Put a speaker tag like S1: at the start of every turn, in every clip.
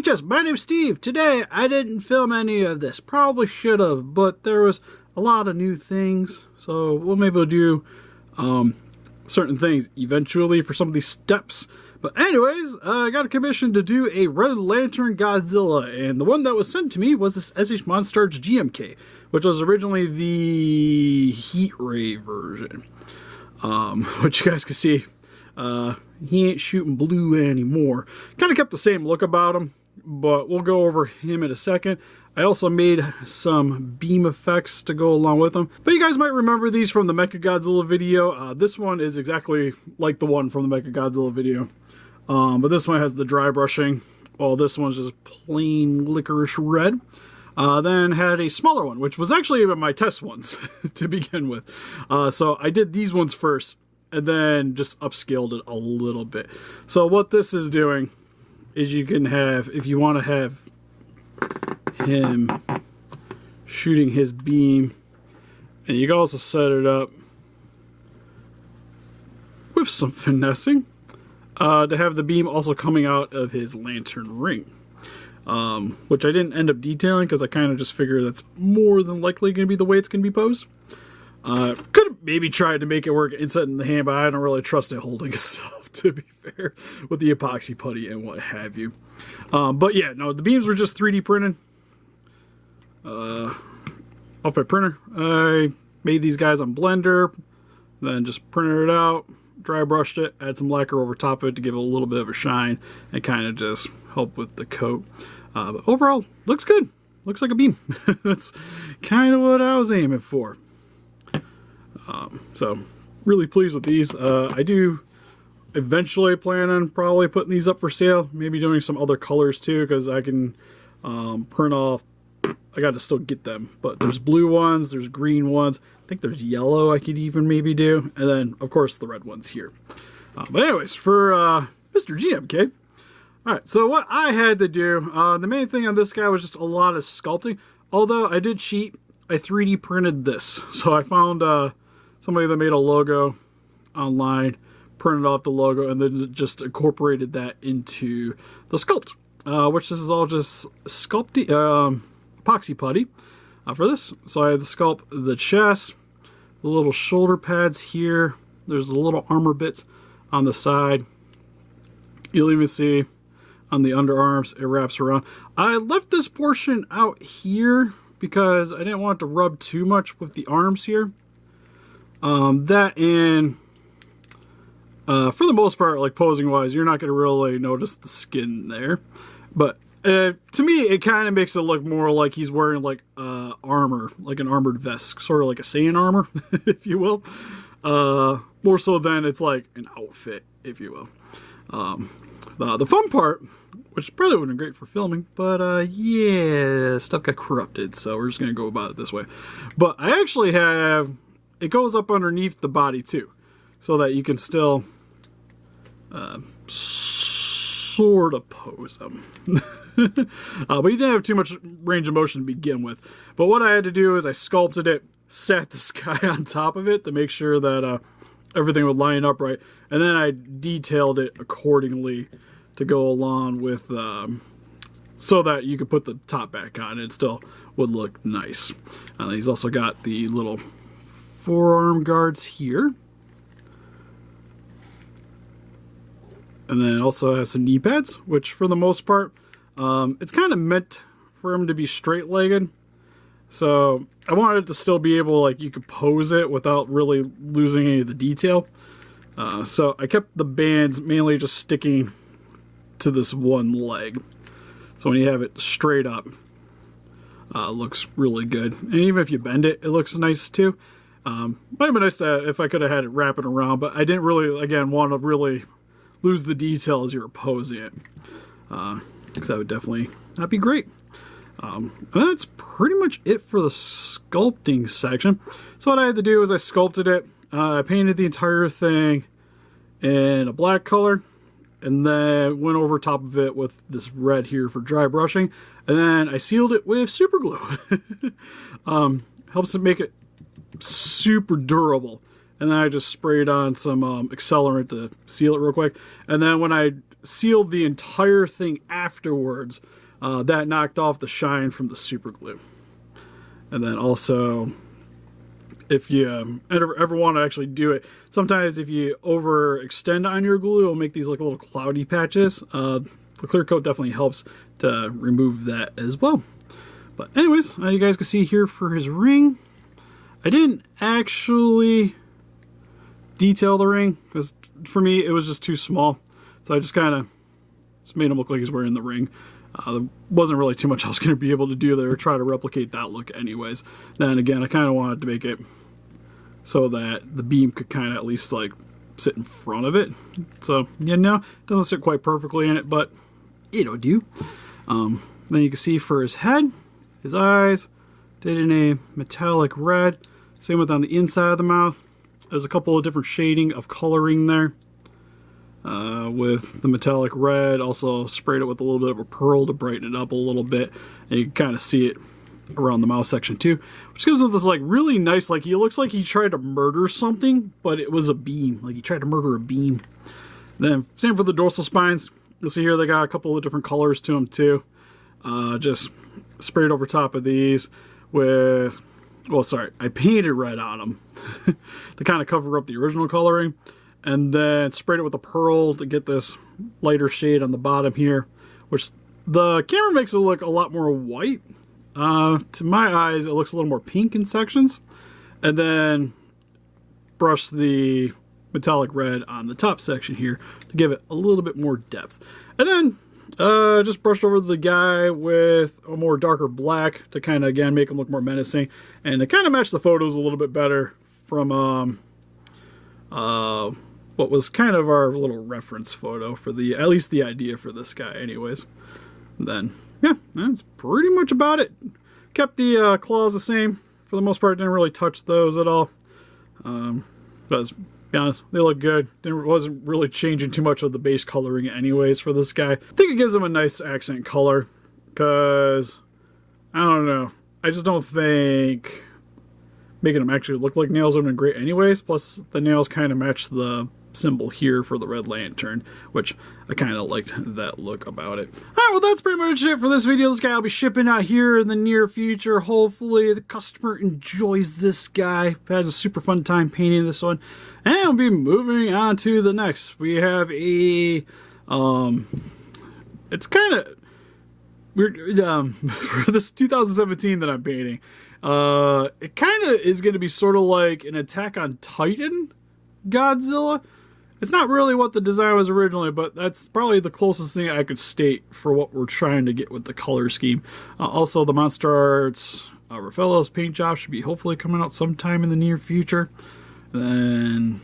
S1: VHS, my name's Steve. Today, I didn't film any of this. Probably should have, but there was a lot of new things. So we'll maybe do certain things eventually for some of these steps. But anyways, I got a commission to do a Red Lantern Godzilla, and the one that was sent to me was this MonsterArts GMK, which was originally the Heat Ray version. Which you guys can see, he ain't shooting blue anymore. Kind of kept the same look about him, but we'll go over him in a second. I also made some beam effects to go along with them. But you guys might remember these from the Mechagodzilla video. This one is exactly like the one from the Mechagodzilla video. But this one has the dry brushing, while this one's just plain licorice red. Then had a smaller one, which was actually my test ones to begin with. So I did these ones first, and then just upscaled it a little bit. So what this is doing is you can have, if you want to have him shooting his beam, and you can also set it up with some finessing to have the beam also coming out of his lantern ring. Which I didn't end up detailing because I kind of just figured that's more than likely going to be the way it's going to be posed. Could have maybe tried to make it work inside in the hand, but I don't really trust it holding itself, to be fair, with the epoxy putty and what have you. But yeah, no, the beams were just 3D printed off my printer. I made these guys on Blender, then just printed it out, dry brushed it, add some lacquer over top of it to give it a little bit of a shine and kind of just help with the coat. But overall, looks good. Looks like a beam. That's kind of what I was aiming for. So, really pleased with these. I do eventually plan on probably putting these up for sale. Maybe doing some other colors too, because I can print off. I got to still get them. But there's blue ones, there's green ones. I think there's yellow I could even maybe do. And then, of course, the red ones here. But anyways, for Mr. GMK. Alright, so what I had to do, the main thing on this guy was just a lot of sculpting. Although I did cheat, I 3D printed this. So I found somebody that made a logo online, printed off the logo, and then just incorporated that into the sculpt. Which this is all just sculpting, epoxy putty for this. So I had to sculpt the chest, the little shoulder pads here. There's the little armor bits on the side. You'll even see on the underarms, it wraps around. I left this portion out here because I didn't want it to rub too much with the arms here. That and for the most part, like posing wise, you're not going to really notice the skin there. But to me, it kind of makes it look more like he's wearing like armor, like an armored vest, sort of like a Saiyan armor, if you will. More so than it's like an outfit, if you will. The fun part, which probably would have been great for filming, but yeah, stuff got corrupted, so we're just going to go about it this way. But I actually have, it goes up underneath the body too, so that you can still sort of pose them. But you didn't have too much range of motion to begin with. But what I had to do is I sculpted it, sat this guy on top of it to make sure that everything would line up right, and then I detailed it accordingly to go along with, so that you could put the top back on and it still would look nice. He's also got the little forearm guards here, and then also has some knee pads, which for the most part, it's kind of meant for him to be straight-legged. So I wanted it to still be able, like, you could pose it without really losing any of the detail. So I kept the bands mainly just sticking to this one leg. So when you have it straight up, it looks really good. And even if you bend it, it looks nice too. Might have been nice to, if I could have had it wrapping around, but I didn't really, again, want to really lose the detail as you're posing it. Because that would definitely not be great. That's pretty much it for the sculpting section. So what I had to do is I sculpted it. I painted the entire thing in a black color, and then went over top of it with this red here for dry brushing, and then I sealed it with super glue. Helps to make it super durable. And then I just sprayed on some accelerant to seal it real quick. And then when I sealed the entire thing afterwards. That knocked off the shine from the super glue. And then also, if you ever want to actually do it, sometimes if you overextend on your glue, it'll make these like little cloudy patches. The clear coat definitely helps to remove that as well. But anyways, you guys can see here for his ring. I didn't actually detail the ring because for me it was just too small. So I just kind of made him look like he's wearing the ring. There wasn't really too much I was going to be able to do there or try to replicate that look anyways. Then again, I kind of wanted to make it so that the beam could kind of at least like sit in front of it. So, yeah, no, it doesn't sit quite perfectly in it, but it'll do. Then you can see for his head, his eyes, did in a metallic red. Same with on the inside of the mouth. There's a couple of different shading of coloring there. With the metallic red, also sprayed it with a little bit of a pearl to brighten it up a little bit. And you can kind of see it around the mouth section too, which gives him this like really nice, like he looks like he tried to murder something, but it was a beam. Like he tried to murder a beam. Then same for the dorsal spines. You'll see here they got a couple of different colors to them too. Just sprayed over top of these with, well, sorry, I painted red on them to kind of cover up the original coloring. And then sprayed it with a pearl to get this lighter shade on the bottom here, which the camera makes it look a lot more white. To my eyes, it looks a little more pink in sections. And then brush the metallic red on the top section here to give it a little bit more depth. And then just brushed over the guy with a more darker black to kind of, again, make him look more menacing. And to kind of match the photos a little bit better from what was kind of our little reference photo for the, at least the idea for this guy anyways. And then, yeah, that's pretty much about it. Kept the claws the same. For the most part, didn't really touch those at all. But to be honest, they look good. Wasn't really changing too much of the base coloring anyways for this guy. I think it gives him a nice accent color, because, I don't know, I just don't think making them actually look like nails would have been great anyways. Plus, the nails kind of match the symbol here for the Red Lantern, which I kind of liked that look about it. Alright, well, that's pretty much it for this video. This guy will be shipping out here in the near future. Hopefully the customer enjoys this guy. I've had a super fun time painting this one. And we'll be moving on to the next. We have a it's kind of weird for this 2017 that I'm painting. It kind of is going to be sort of like an Attack on Titan Godzilla. It's not really what the design was originally, but that's probably the closest thing I could state for what we're trying to get with the color scheme. Also, the MonsterArts Raffaello's paint job should be hopefully coming out sometime in the near future. Then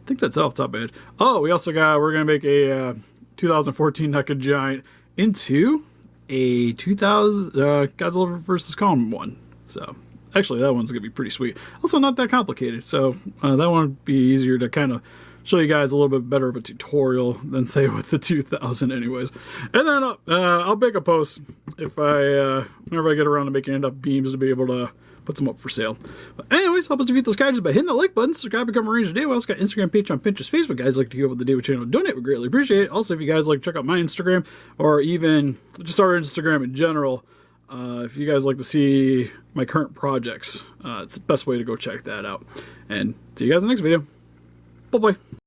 S1: I think that's all off the top of my head. Oh, we also got, we're going to make a 2014 NECA Giant into a 2000 Godzilla vs. Kong one. So actually, that one's going to be pretty sweet. Also, not that complicated, so that one would be easier to kind of show you guys a little bit better of a tutorial than, say, with the 2000 anyways. And then I'll make a post if whenever I get around to making enough beams to be able to put some up for sale. But anyways, help us defeat those guys just by hitting that like button, subscribe, become a Ranger today. We also got Instagram, Patreon, Pinterest, Facebook. Guys like to go with the David channel and donate, we greatly appreciate it. Also, if you guys like to check out my Instagram, or even just our Instagram in general, if you guys like to see my current projects, it's the best way to go check that out. And see you guys in the next video. Bye-bye.